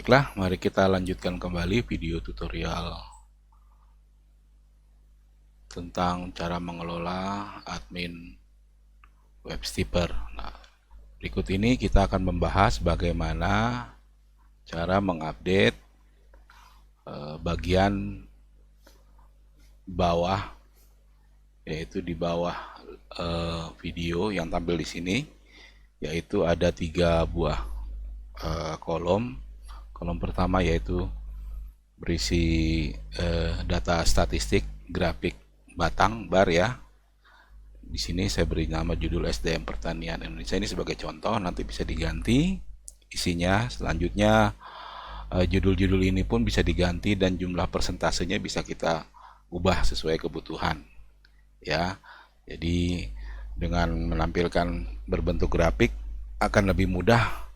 Baiklah, mari kita lanjutkan kembali video tutorial tentang cara mengelola admin Webstipper. Nah, berikut ini kita akan membahas bagaimana cara mengupdate bagian bawah, yaitu di bawah video yang tampil di sini, yaitu ada 3 buah kolom. Kolom pertama yaitu berisi data statistik grafik batang bar ya. Di sini saya beri nama judul SDM Pertanian Indonesia, ini sebagai contoh, nanti bisa diganti isinya. Selanjutnya judul-judul ini pun bisa diganti dan jumlah persentasenya bisa kita ubah sesuai kebutuhan ya. Jadi dengan menampilkan berbentuk grafik akan lebih mudah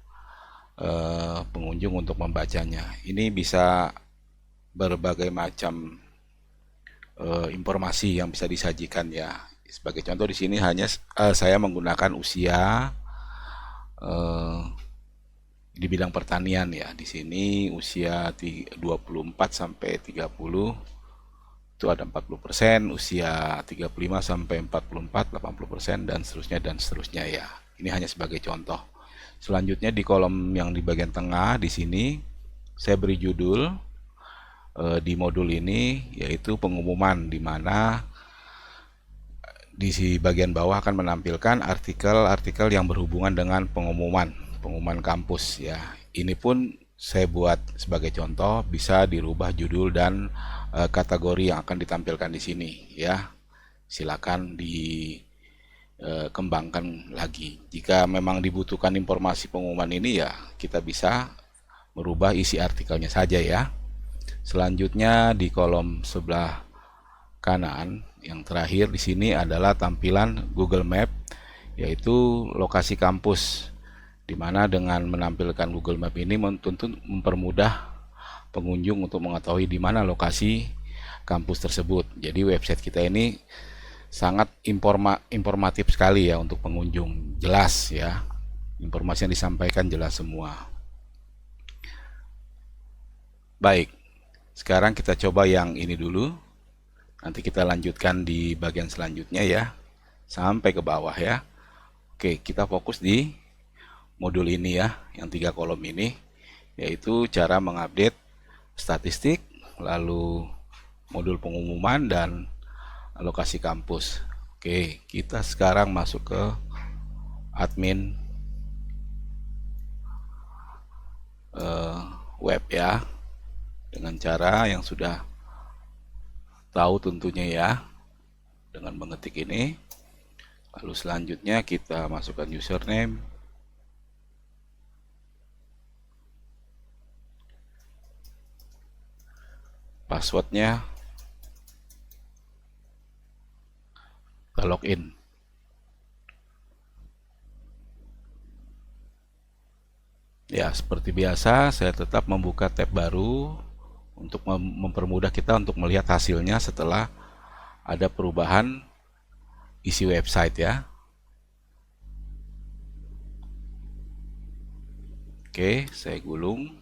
pengunjung untuk membacanya. Ini bisa berbagai macam informasi yang bisa disajikan ya. Sebagai contoh di sini hanya saya menggunakan usia di bidang pertanian ya. Di sini usia 24 sampai 30 itu ada 40%, usia 35 sampai 44 80%, dan seterusnya ya. Ini hanya sebagai contoh. Selanjutnya di kolom yang di bagian tengah di sini saya beri judul di modul ini yaitu pengumuman, di mana di bagian bawah akan menampilkan artikel-artikel yang berhubungan dengan pengumuman kampus ya. Ini pun saya buat sebagai contoh, bisa dirubah judul dan kategori yang akan ditampilkan di sini ya. Silakan dikembangkan lagi. Jika memang dibutuhkan informasi pengumuman ini ya, kita bisa merubah isi artikelnya saja ya. Selanjutnya di kolom sebelah kanan yang terakhir di sini adalah tampilan Google Map, yaitu lokasi kampus, di mana dengan menampilkan Google Map ini tentu mempermudah pengunjung untuk mengetahui di mana lokasi kampus tersebut. Jadi website kita ini sangat informatif sekali ya untuk pengunjung, jelas ya, informasi yang disampaikan jelas semua. Baik, sekarang kita coba yang ini dulu, nanti kita lanjutkan di bagian selanjutnya ya, sampai ke bawah ya. Oke, kita fokus di modul ini ya, yang 3 kolom ini, yaitu cara mengupdate statistik, lalu modul pengumuman, dan lokasi kampus. Oke, kita sekarang masuk ke admin web ya, dengan cara yang sudah tahu tentunya ya, dengan mengetik ini. Lalu selanjutnya kita masukkan username, passwordnya, kita login. Ya, seperti biasa saya tetap membuka tab baru untuk mempermudah kita untuk melihat hasilnya setelah ada perubahan isi website ya. Oke, saya gulung.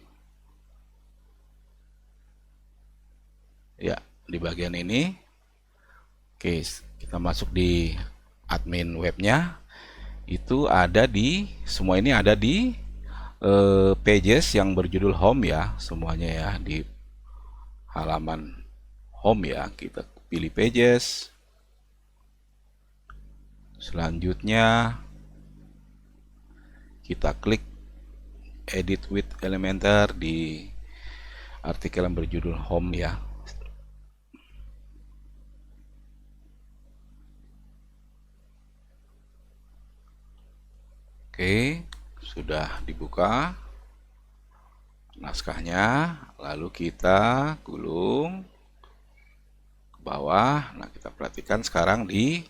Ya, di bagian ini. Oke, kita masuk di admin webnya. Itu ada di, semua ini ada di pages yang berjudul home ya, semuanya ya, di halaman home ya. Kita pilih pages. Selanjutnya kita klik edit with Elementor di artikel yang berjudul home ya. Oke, sudah dibuka naskahnya, lalu kita gulung ke bawah. Nah, kita perhatikan sekarang di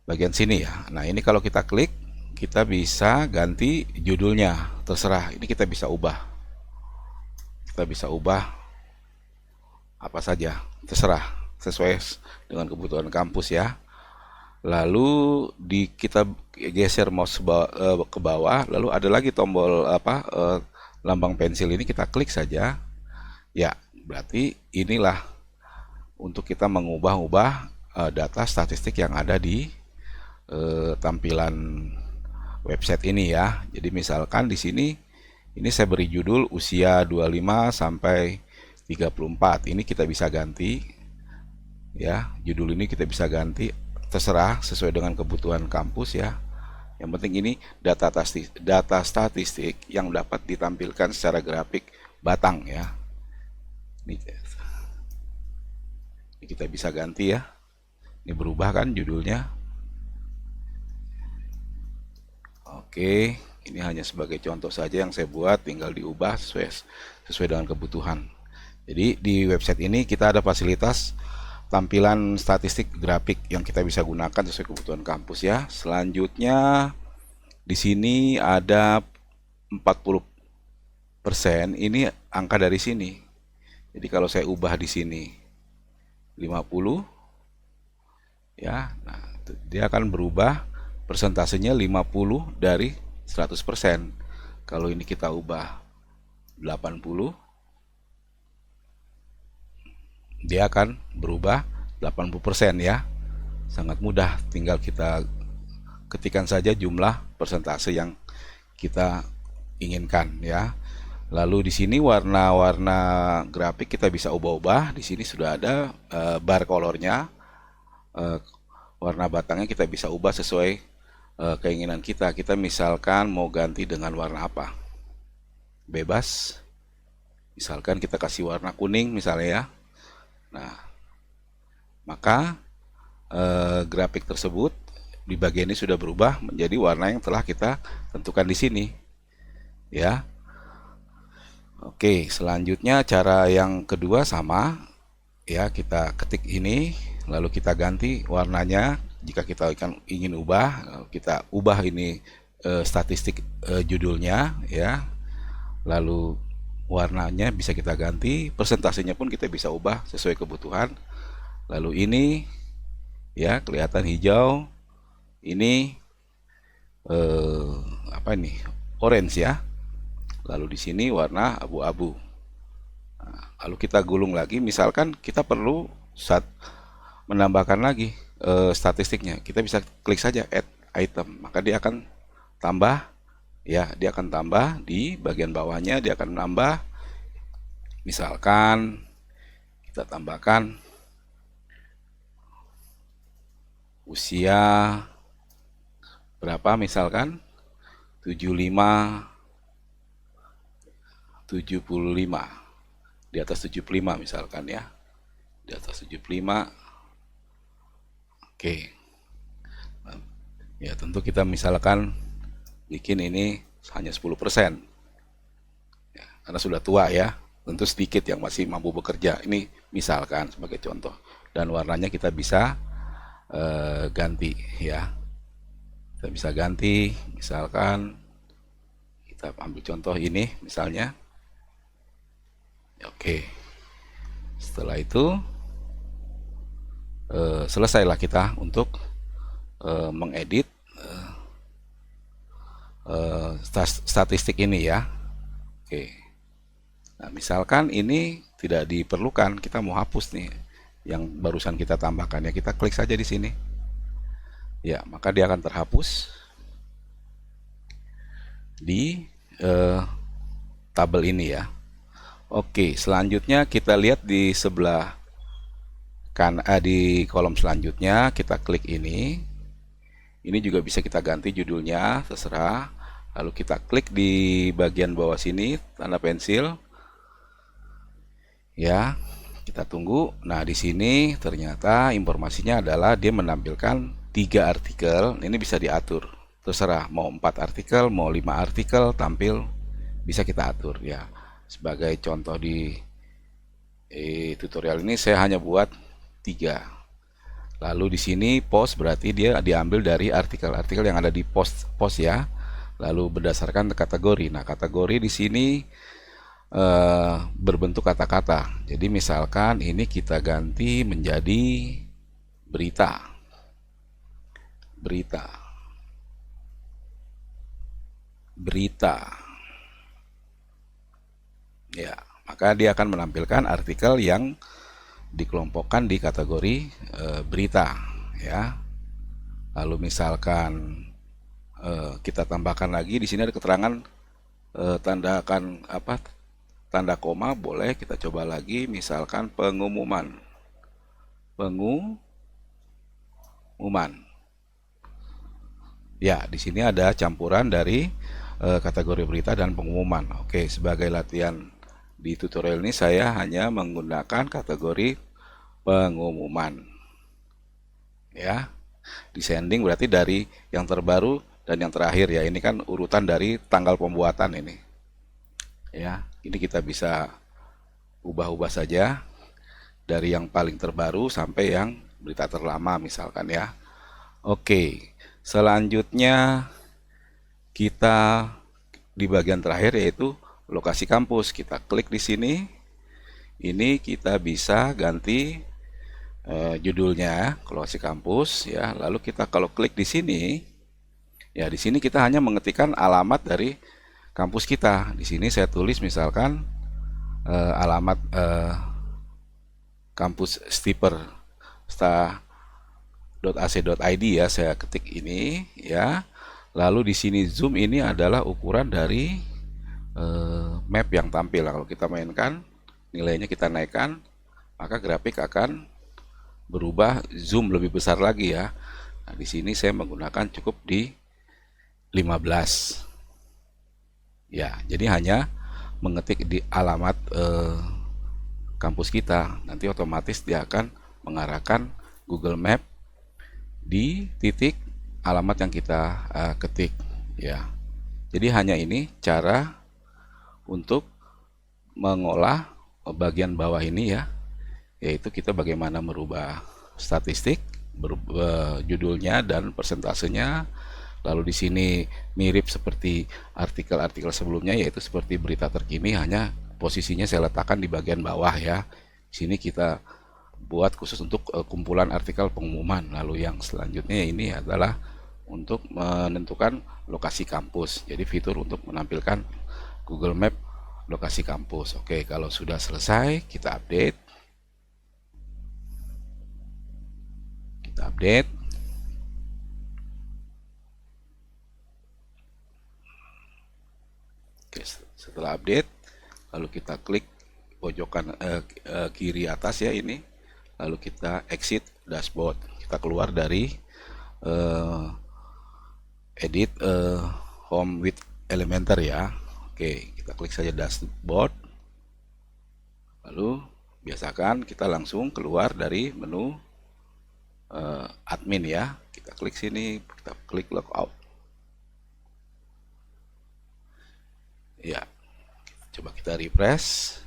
bagian sini ya. Nah, ini kalau kita klik, kita bisa ganti judulnya, terserah. Ini kita bisa ubah. Kita bisa ubah apa saja, terserah, sesuai dengan kebutuhan kampus ya. Lalu kita geser mouse ke bawah, lalu ada lagi tombol lambang pensil ini kita klik saja. Ya, berarti inilah untuk kita mengubah-ubah data statistik yang ada di tampilan website ini ya. Jadi misalkan di sini ini saya beri judul usia 25 sampai 34. Ini kita bisa ganti ya. Judul ini kita bisa ganti terserah sesuai dengan kebutuhan kampus ya. Yang penting ini data statistik yang dapat ditampilkan secara grafik batang ya. Ini kita bisa ganti ya. Ini berubah kan judulnya. Oke, ini hanya sebagai contoh saja yang saya buat, tinggal diubah sesuai dengan kebutuhan. Jadi di website ini kita ada fasilitas tampilan statistik grafik yang kita bisa gunakan sesuai kebutuhan kampus ya. Selanjutnya di sini ada 40%, ini angka dari sini. Jadi kalau saya ubah di sini 50 ya, nah dia akan berubah persentasenya 50 dari 100%. Kalau ini kita ubah 80, dia akan berubah 80% ya. Sangat mudah, tinggal kita ketikkan saja jumlah persentase yang kita inginkan ya. Lalu di sini warna-warna grafik kita bisa ubah-ubah. Di sini sudah ada bar colornya, warna batangnya kita bisa ubah sesuai keinginan kita. Kita misalkan mau ganti dengan warna apa? Bebas. Misalkan kita kasih warna kuning misalnya ya. Nah, maka grafik tersebut di bagian ini sudah berubah menjadi warna yang telah kita tentukan di sini. Ya. Oke, selanjutnya cara yang kedua sama. Ya, kita ketik ini, lalu kita ganti warnanya. Jika kita ingin ubah, kita ubah ini statistik judulnya ya. Lalu warnanya bisa kita ganti, persentasenya pun kita bisa ubah sesuai kebutuhan. Lalu ini ya kelihatan hijau, ini apa ini? Orange ya. Lalu di sini warna abu-abu. Nah, lalu kita gulung lagi, misalkan kita perlu menambahkan lagi statistiknya, kita bisa klik saja add item, maka dia akan tambah ya, dia akan tambah di bagian bawahnya, dia akan menambah. Misalkan kita tambahkan usia berapa, misalkan 75 di atas 75 misalkan ya, di atas 75. Oke ya, tentu kita misalkan bikin ini hanya 10% ya, karena sudah tua ya, tentu sedikit yang masih mampu bekerja. Ini misalkan sebagai contoh, dan warnanya kita bisa ganti ya, kita bisa ganti. Misalkan kita ambil contoh ini misalnya. Oke, setelah itu selesailah kita untuk mengedit statistik ini ya. Oke, nah misalkan ini tidak diperlukan, kita mau hapus nih yang barusan kita tambahkan ya, kita klik saja di sini ya, maka dia akan terhapus di tabel ini ya. Oke, selanjutnya kita lihat di sebelah di kolom selanjutnya, kita klik ini. Ini juga bisa kita ganti judulnya, terserah. Lalu kita klik di bagian bawah sini, tanda pensil. Ya, kita tunggu. Nah, di sini ternyata informasinya adalah dia menampilkan 3 artikel. Ini bisa diatur, terserah mau 4 artikel, mau 5 artikel tampil, bisa kita atur ya. Sebagai contoh di tutorial ini saya hanya buat 3. Lalu di sini post berarti dia diambil dari artikel-artikel yang ada di post ya. Lalu berdasarkan kategori. Nah, kategori di sini berbentuk kata-kata. Jadi misalkan ini kita ganti menjadi berita. Berita. Berita. Ya, maka dia akan menampilkan artikel yang dikelompokkan di kategori berita, ya. Lalu misalkan kita tambahkan lagi di sini ada keterangan tandakan apa? Tanda koma, boleh kita coba lagi, misalkan pengumuman. Ya, di sini ada campuran dari kategori berita dan pengumuman. Oke, sebagai latihan di tutorial ini saya hanya menggunakan kategori pengumuman. Ya, descending berarti dari yang terbaru dan yang terakhir ya. Ini kan urutan dari tanggal pembuatan ini. Ya, ini kita bisa ubah-ubah saja dari yang paling terbaru sampai yang berita terlama misalkan ya. Oke, selanjutnya kita di bagian terakhir yaitu lokasi kampus. Kita klik di sini. Ini kita bisa ganti judulnya lokasi kampus ya. Lalu kita kalau klik di sini, ya di sini kita hanya mengetikkan alamat dari kampus kita. Di sini saya tulis misalkan alamat kampus stiper.ac.id ya, saya ketik ini ya. Lalu di sini zoom ini adalah ukuran dari map yang tampil. Kalau kita mainkan, nilainya kita naikkan, maka grafik akan berubah zoom lebih besar lagi ya. Nah, di sini saya menggunakan cukup di 15. Ya, jadi hanya mengetik di alamat kampus kita, nanti otomatis dia akan mengarahkan Google Map di titik alamat yang kita ketik ya. Jadi hanya ini cara untuk mengolah bagian bawah ini ya, yaitu kita bagaimana merubah statistik, judulnya dan persentasenya. Lalu di sini mirip seperti artikel-artikel sebelumnya, yaitu seperti berita terkini, hanya posisinya saya letakkan di bagian bawah ya. Di sini kita buat khusus untuk kumpulan artikel pengumuman. Lalu yang selanjutnya ini adalah untuk menentukan lokasi kampus. Jadi fitur untuk menampilkan Google Map lokasi kampus. Oke, kalau sudah selesai kita update. Kita update. Oke, setelah update, lalu kita klik pojokan kiri atas ya ini. Lalu kita exit dashboard. Kita keluar dari edit home with Elementor ya. Oke, kita klik saja dashboard. Lalu biasakan kita langsung keluar dari menu admin ya. Kita klik sini, kita klik logout. Ya, coba kita refresh.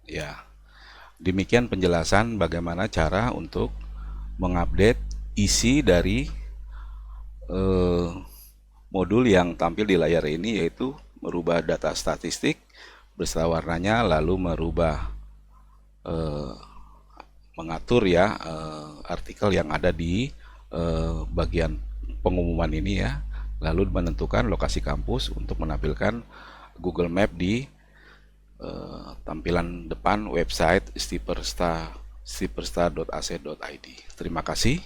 Ya, demikian penjelasan bagaimana cara untuk mengupdate isi dari modul yang tampil di layar ini, yaitu merubah data statistik beserta warnanya, lalu merubah mengatur ya artikel yang ada di bagian pengumuman ini ya, lalu menentukan lokasi kampus untuk menampilkan Google Map di tampilan depan website stiperstar.ac.id. Terima kasih.